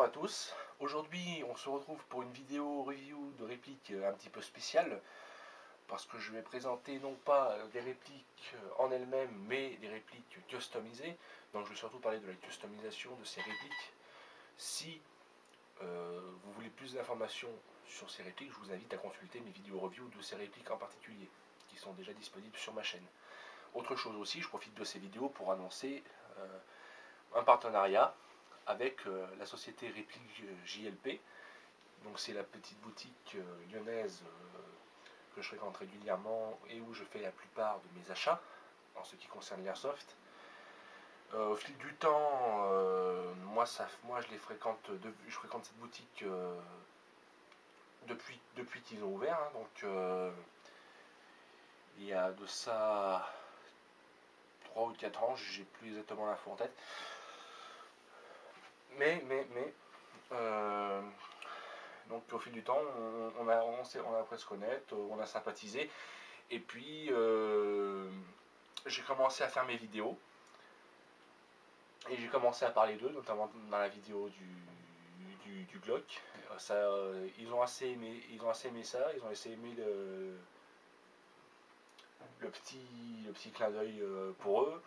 Bonjour à tous, aujourd'hui on se retrouve pour une vidéo review de répliques un petit peu spéciale parce que je vais présenter non pas des répliques en elles-mêmes mais des répliques customisées. Donc je vais surtout parler de la customisation de ces répliques. Si vous voulez plus d'informations sur ces répliques, je vous invite à consulter mes vidéos review de ces répliques en particulier qui sont déjà disponibles sur ma chaîne. Autre chose aussi, je profite de ces vidéos pour annoncer un partenariat avec la société Réplique JLP. Donc c'est la petite boutique lyonnaise que je fréquente régulièrement et où je fais la plupart de mes achats en ce qui concerne l'airsoft. Au fil du temps, moi je fréquente cette boutique depuis qu'ils ont ouvert, hein, donc il y a de ça 3 ou 4 ans, j'ai plus exactement l'info en tête. Donc au fil du temps, on a appris à se connaître, on a sympathisé, et puis j'ai commencé à faire mes vidéos, et j'ai commencé à parler d'eux, notamment dans la vidéo du Glock. Ils ont assez aimé ça, ils ont assez aimé le petit clin d'œil pour eux,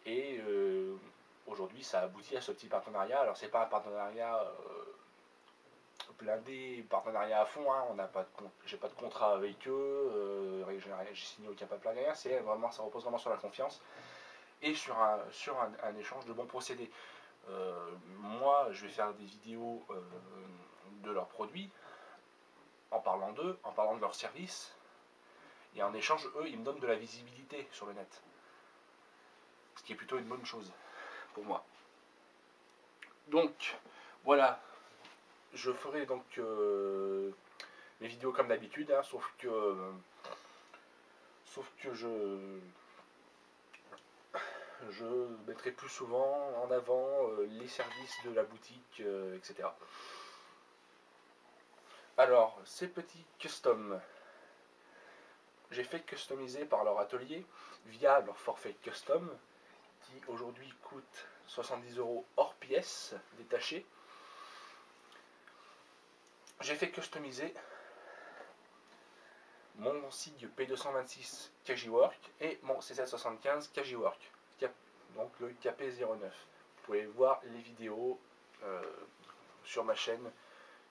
et aujourd'hui ça aboutit à ce petit partenariat. Alors c'est pas un partenariat blindé, partenariat à fond, hein. J'ai pas de contrat avec eux, j'ai signé aucun papier derrière, ça repose vraiment sur la confiance et sur un échange de bons procédés. Moi je vais faire des vidéos de leurs produits, en parlant d'eux, en parlant de leurs services, et en échange eux ils me donnent de la visibilité sur le net, ce qui est plutôt une bonne chose pour moi. Donc voilà, je ferai donc mes vidéos comme d'habitude, hein, sauf que je mettrai plus souvent en avant les services de la boutique, etc. Alors, ces petits customs, j'ai fait customiser par leur atelier via leur forfait custom, qui aujourd'hui coûte 70 € hors pièces détachées. J'ai fait customiser mon SIG P226 Cagiwork et mon C775 Cagiwork, donc le KP09. Vous pouvez voir les vidéos sur ma chaîne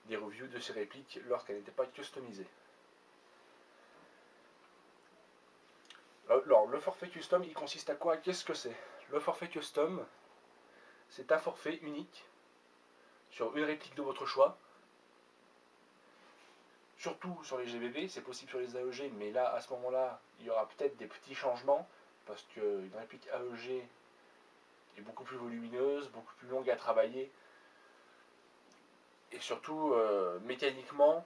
des reviews de ces répliques lorsqu'elles n'étaient pas customisées. Alors, le forfait custom, il consiste à quoi? Qu'est-ce que c'est? Le forfait custom, c'est un forfait unique sur une réplique de votre choix. Surtout sur les GBB, c'est possible sur les AEG, mais là, à ce moment-là, il y aura peut-être des petits changements, parce qu'une réplique AEG est beaucoup plus volumineuse, beaucoup plus longue à travailler, et surtout mécaniquement,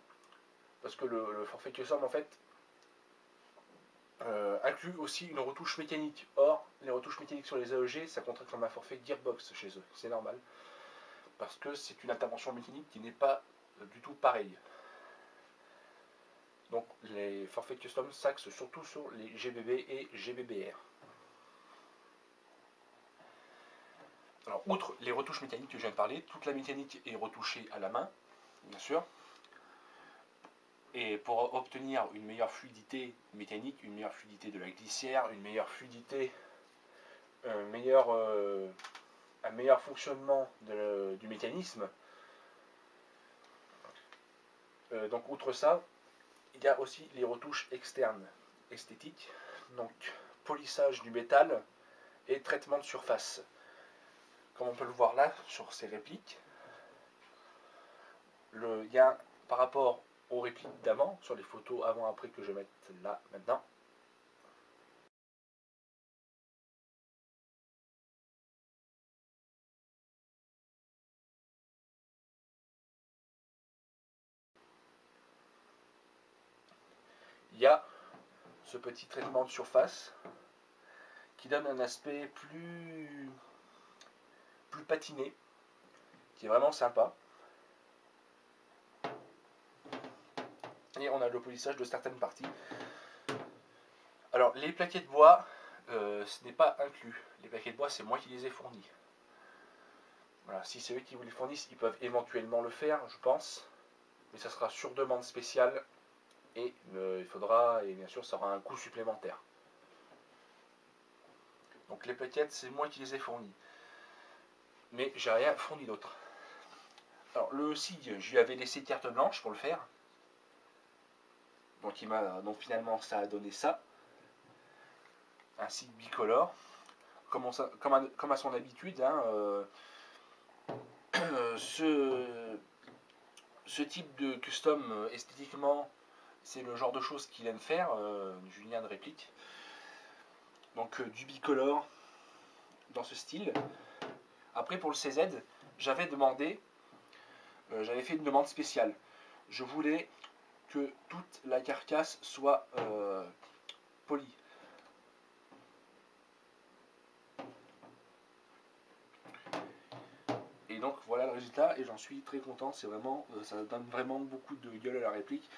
parce que le forfait custom, en fait, inclut aussi une retouche mécanique. Or, les retouches mécaniques sur les AEG, ça compterait comme un forfait gearbox chez eux, c'est normal, parce que c'est une intervention mécanique qui n'est pas du tout pareille. Donc les forfaits custom s'axent surtout sur les GBB et GBBR. Alors outre les retouches mécaniques que je viens de parler, toute la mécanique est retouchée à la main, bien sûr. Et pour obtenir une meilleure fluidité mécanique, une meilleure fluidité de la glissière, une meilleure fluidité, un meilleur fonctionnement du mécanisme, donc outre ça, il y a aussi les retouches externes esthétiques, donc polissage du métal et traitement de surface. Comme on peut le voir là sur ces répliques, il y a par rapport aux répliques d'avant, sur les photos avant-après que je vais mettre là maintenant, il y a ce petit traitement de surface qui donne un aspect plus patiné, qui est vraiment sympa. Et on a le polissage de certaines parties. Alors les plaquettes de bois, ce n'est pas inclus. Les plaquettes de bois, c'est moi qui les ai fournis. Voilà, si c'est eux qui vous les fournissent, ils peuvent éventuellement le faire, je pense. Mais ça sera sur demande spéciale. Et il faudra, et bien sûr, ça aura un coût supplémentaire. Donc les plaquettes, c'est moi qui les ai fournies. Mais j'ai rien fourni d'autre. Alors le SIG, je lui avais laissé carte blanche pour le faire. Donc finalement ça a donné ça. Un SIG bicolore. Comme à son habitude, hein, ce type de custom esthétiquement, c'est le genre de choses qu'il aime faire, Julien de Réplique. Donc du bicolore dans ce style. Après pour le CZ, j'avais fait une demande spéciale. Je voulais que toute la carcasse soit polie. Et donc voilà le résultat et j'en suis très content. C'est vraiment, ça donne vraiment beaucoup de gueule à la réplique.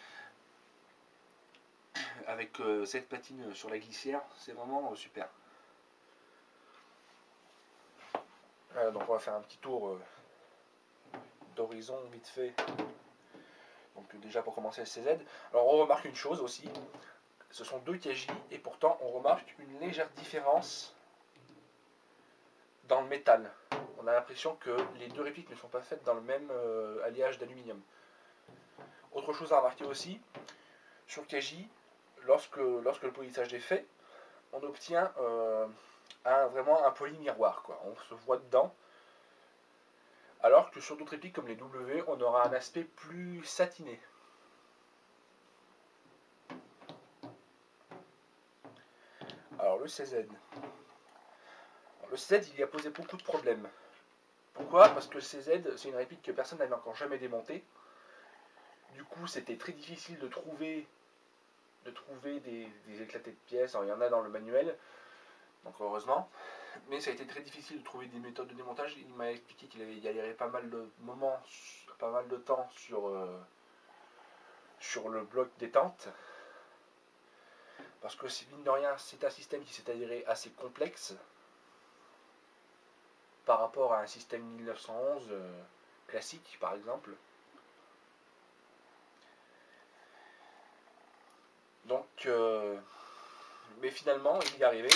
Avec cette patine sur la glissière, c'est vraiment super. Voilà, donc on va faire un petit tour d'horizon vite fait. Donc déjà pour commencer le CZ. Alors on remarque une chose aussi, ce sont deux KJ et pourtant on remarque une légère différence dans le métal. On a l'impression que les deux répliques ne sont pas faites dans le même alliage d'aluminium. Autre chose à remarquer aussi, sur KJ, lorsque le polissage est fait, on obtient vraiment un poli miroir, quoi. On se voit dedans. Alors que sur d'autres répliques comme les W, on aura un aspect plus satiné. Alors le CZ. Le CZ, il y a posé beaucoup de problèmes. Pourquoi? Parce que le CZ, c'est une réplique que personne n'avait encore jamais démontée. Du coup, c'était très difficile de trouver des éclatés de pièces. Alors, il y en a dans le manuel, donc heureusement. Mais ça a été très difficile de trouver des méthodes de démontage. Il m'a expliqué qu'il avait galéré pas mal de moments, pas mal de temps sur le bloc détente. Parce que mine de rien, c'est un système qui s'est avéré assez complexe par rapport à un système 1911 classique, par exemple. Donc, mais finalement, il y est arrivé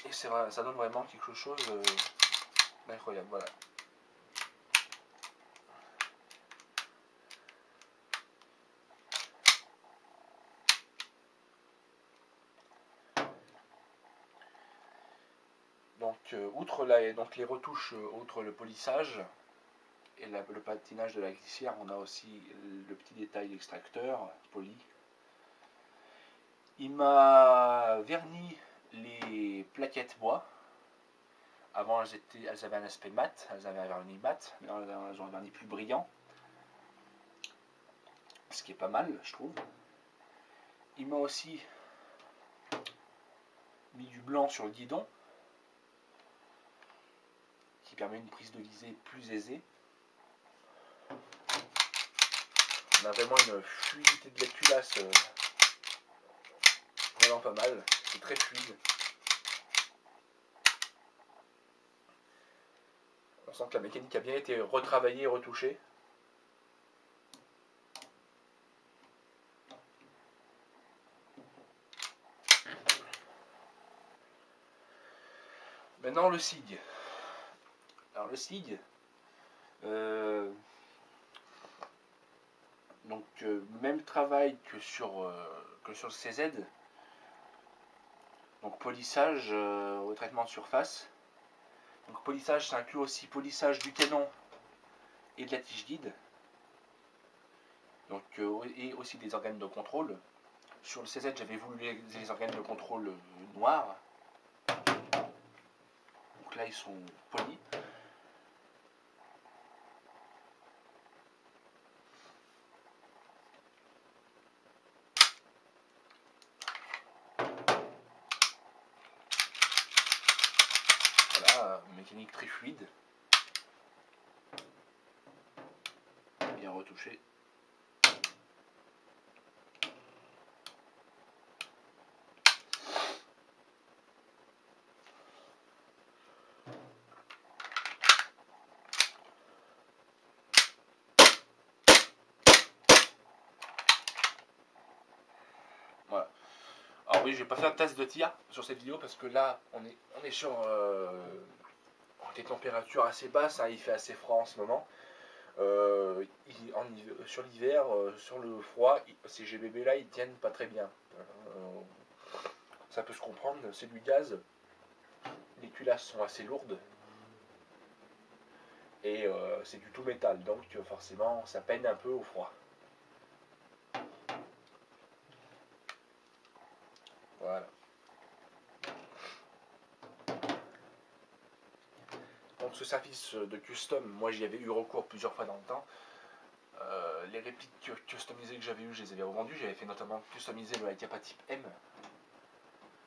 et c'est vrai, ça donne vraiment quelque chose d'incroyable. Voilà. Donc, outre les retouches, outre le polissage et le patinage de la glissière, on a aussi le petit détail d'extracteur poli. Il m'a verni les plaquettes bois. Avant, elles avaient un aspect mat, elles avaient un vernis mat, mais elles ont un vernis plus brillant. Ce qui est pas mal, je trouve. Il m'a aussi mis du blanc sur le guidon, qui permet une prise de visée plus aisée. On a vraiment une fluidité de la culasse vraiment pas mal, c'est très fluide. On sent que la mécanique a bien été retravaillée et retouchée. Maintenant le SIG. Alors le SIG, donc même travail que sur le CZ. Donc polissage au traitement de surface. Donc polissage, ça inclut aussi polissage du canon et de la tige guide. Donc, et aussi des organes de contrôle. Sur le CZ, j'avais voulu les organes de contrôle noirs. Donc là, ils sont polis. Voilà, mécanique très fluide. Bien retouché. Oui, j'ai pas fait un test de tir sur cette vidéo parce que là, on est sur des températures assez basses, hein, il fait assez froid en ce moment. Sur l'hiver, sur le froid, ces GBB là, ils tiennent pas très bien. Ça peut se comprendre, c'est du gaz, les culasses sont assez lourdes et c'est du tout métal, donc forcément ça peine un peu au froid. Voilà. Donc ce service de custom, moi j'y avais eu recours plusieurs fois dans le temps. Les répliques customisées que j'avais eues, je les avais revendues. J'avais fait notamment customiser le Haikapa type M,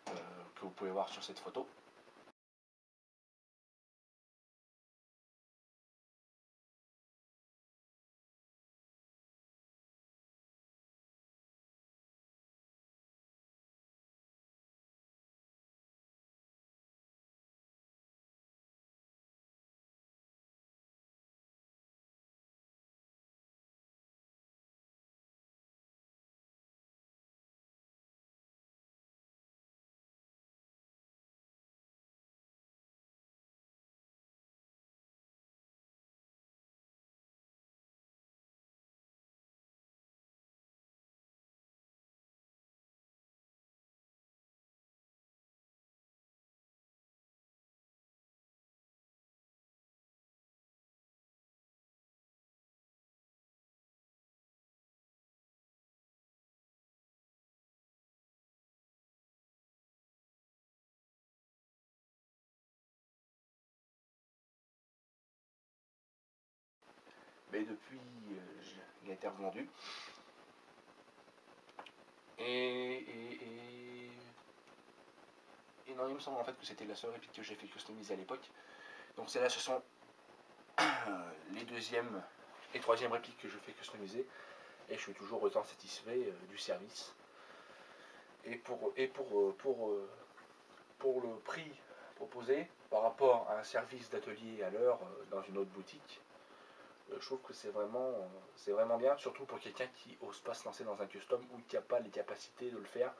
que vous pouvez voir sur cette photo. Mais depuis, il a été revendu. Et non, il me semble en fait que c'était la seule réplique que j'ai fait customiser à l'époque. Donc celles-là, ce sont les deuxième et troisième répliques que je fais customiser. Et je suis toujours autant satisfait du service. Et pour le prix proposé par rapport à un service d'atelier à l'heure dans une autre boutique, je trouve que c'est vraiment bien, surtout pour quelqu'un qui n'ose pas se lancer dans un custom ou qui n'a pas les capacités de le faire.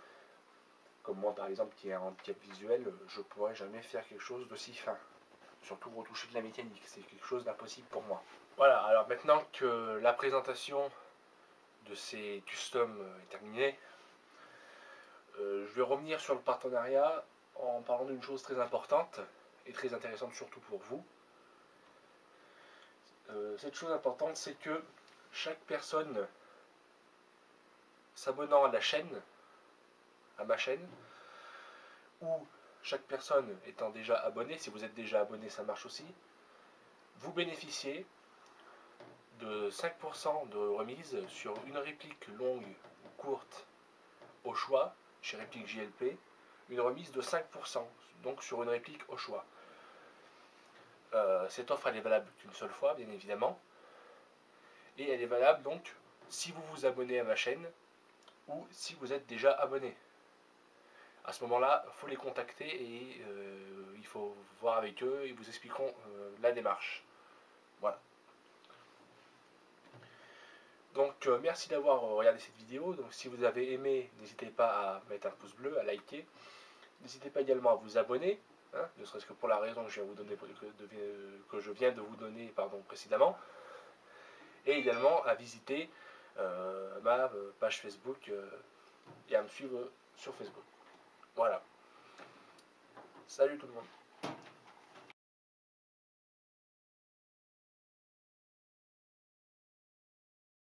Comme moi par exemple qui ai un handicap visuel, je ne pourrais jamais faire quelque chose d'aussi fin. Surtout retoucher de la mécanique, c'est quelque chose d'impossible pour moi. Voilà, alors maintenant que la présentation de ces customs est terminée, je vais revenir sur le partenariat en parlant d'une chose très importante et très intéressante surtout pour vous. Cette chose importante, c'est que chaque personne s'abonnant à la chaîne, à ma chaîne, ou chaque personne étant déjà abonnée, si vous êtes déjà abonné, ça marche aussi, vous bénéficiez de 5% de remise sur une réplique longue ou courte au choix, chez Réplique JLP, une remise de 5%, donc sur une réplique au choix. Cette offre elle est valable qu'une seule fois, bien évidemment, et elle est valable donc si vous vous abonnez à ma chaîne ou si vous êtes déjà abonné. À ce moment-là, il faut les contacter et il faut voir avec eux, ils vous expliqueront la démarche. Voilà. Donc merci d'avoir regardé cette vidéo. Donc si vous avez aimé, n'hésitez pas à mettre un pouce bleu, à liker. N'hésitez pas également à vous abonner, hein, ne serait-ce que pour la raison que je viens de vous donner précédemment. Et également à visiter ma page Facebook et à me suivre sur Facebook. Voilà. Salut tout le monde.